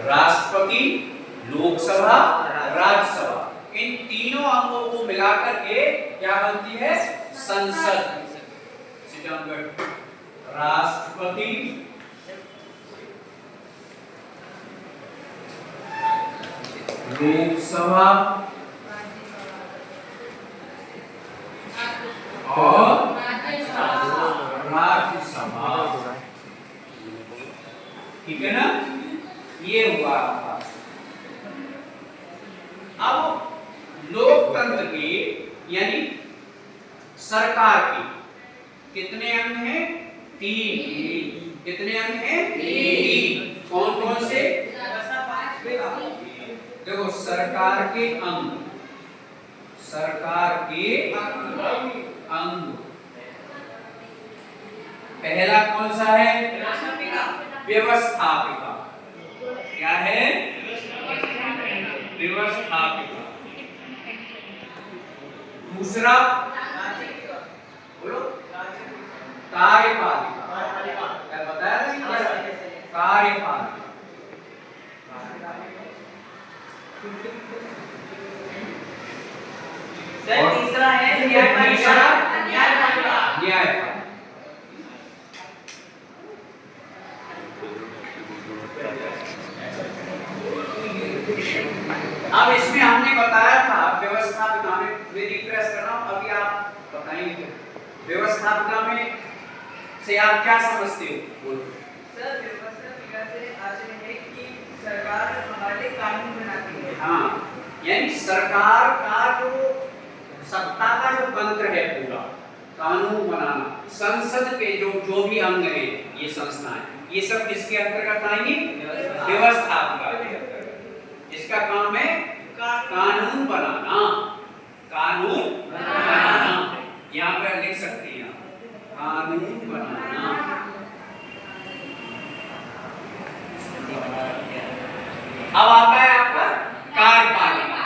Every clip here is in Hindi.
राष्ट्रपति, लोकसभा, राज्यसभा, इन तीनों अंगों को मिलाकर के क्या बनती है? संसद। राष्ट्रपति, लोकसभा और राज्यसभा, ठीक है ना? ये हुआ आपका। अब लोकतंत्र के यानी सरकार के कितने अंग हैं? 3। कितने अंग हैं? 3। कौन कौन से? देखो सरकार के अंग, सरकार के अंग पहला कौन सा है? व्यवस्थापिका। क्या है? व्यवस्थापिका। दूसरा बोलो, कार्यपालिका। क्या बताया था? कार्यपालिका। तीसरा है न्यायपालिका। न्यायपालिका। अब इसमें हमने बताया था व्यवस्थापिका में, मैं रिफ्रेश कर रहा हूं, अभी आप बताएंगे व्यवस्थापिका में से आप क्या समझते हो? बोलो सर। व्यवस्थापिका से आशय है कि सरकार हमारे कानून बनाती है। हाँ, यानी सरकार का जो सत्ता का जो तंत्र है पूरा कानून बनाना, संसद के जो भी अंग हैं, ये संस्थाएं, ये सब किसके अंतर्गत आएंगी? व्यवस्थापिका के अंतर्गत। इसका काम है कानून बनाना। कानून बनाना यहाँ पर लिख सकते हैं, कानून बनाना। अब आता है आपका कार्यपालिका।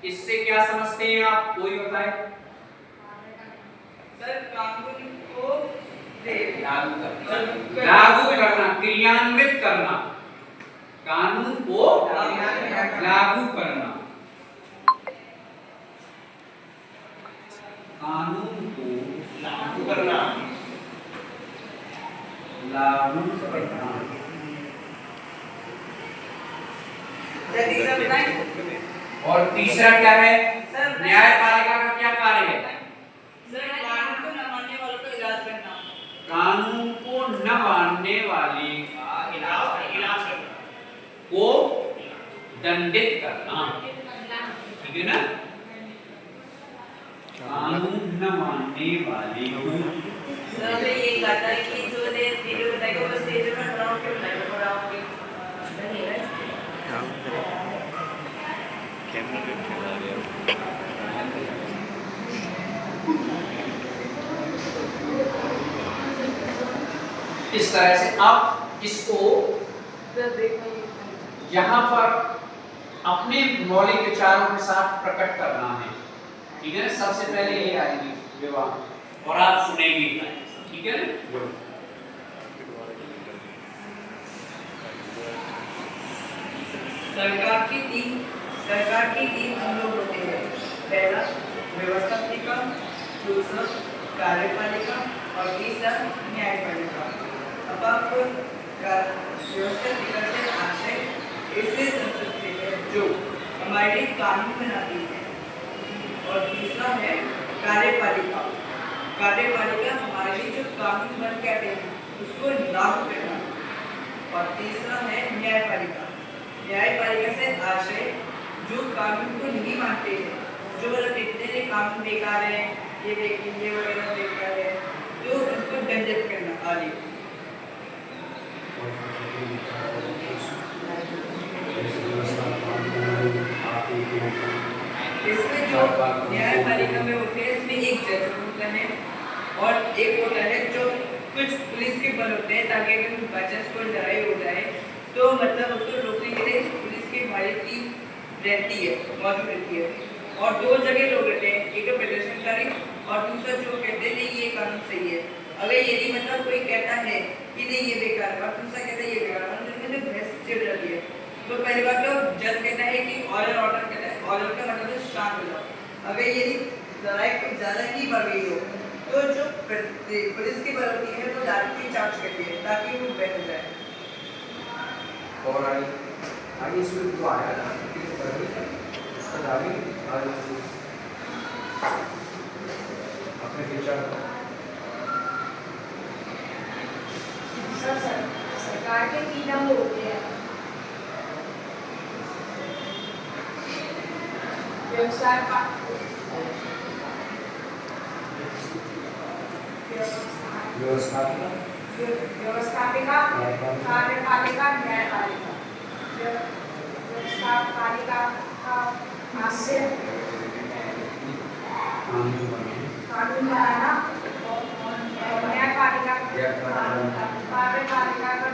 इससे क्या समझते हैं आप? कोई बताए? सर कानून को लागू करना, क्रियान्वित करना, कानून को लागू करना, कानून को लागू करना, लागू करना। और तीसरा क्या है? न्यायपालिका का क्या कार्य है? कानून को न मानने वालों का इलाज करना। कानून को न मानने वाले का इलाज करना, को दंडित करना, ठीक है ना? कानून न मानने वाले को। सर ये कहता है कि जो ने वीडियो बताएगा वो स्टेज में खड़ा होकर बताएगा, खड़ा होकर कैमरा पे चला गया। इस तरह से आप इसको यहाँ पर अपने मौलिक विचारों के साथ प्रकट करना है, ठीक है? सबसे पहले ये आएगी विवाह और आप सुनेंगे, ठीक है? सरकार की तीन अंग होते हैं। पहला व्यवस्थापिका, दूसरा कार्यपालिका और तीसरा न्यायपालिका। अब आपको व्यवस्थापिका से आशय ऐसे संसद से है जो हमारे कानून बनाती है, और दूसरा है कार्यपालिका। कार्यपालिका हमारे जो कानून बन के आते हैं उसको लागू करना, और तीसरा है न्यायपालिका। न्यायपालिका से आशय जो कानून को नहीं मानते हैं, जो कहते हैं कानून बेकार है, ये वगैरह बेकार है, तो उनको दंडित करना आदि। इसमें जो न्यायपालिका में होते हैं, इसमें एक जज होता है और एक होता है जो कुछ पुलिस के बल होते हैं, ताकि अगर बच्चा को लड़ाई हो जाए तो मतलब उसको रोकने के लिए पुलिस के भाई की रहती है, मौजूद रहती है। और दो जगह लोग रहते हैं, एक तो प्रदर्शनकारी और दूसरा जो कहते हैं नहीं ये कानून सही है। अगर यदि मतलब कोई कहता है कि नहीं ये बेकार है और दूसरा कहता है ये बेकार है, तो बहस छिड़ जाती है। तो पहली बात तो जज कहता है कि ऑर्डर ऑर्डर कहता है, ऑर्डर का मतलब है शांत हो जाओ। अगर यदि लड़ाई कुछ ज़्यादा ही बढ़ गई हो तो जो पुलिस की बढ़ोतरी है वो लाठी चार्ज करती है ताकि वो बहल जाए। और आगे इसमें जो आया था उसका दावी अपने विचार सर सरकार के 3 अंग होते हैं, व्यवस्थापिका, कार्यपालिका, न्यायपालिका। व्यवस्थापालिका का हास्य कानून बनाना और न्यायपालिका कार्यपालिका का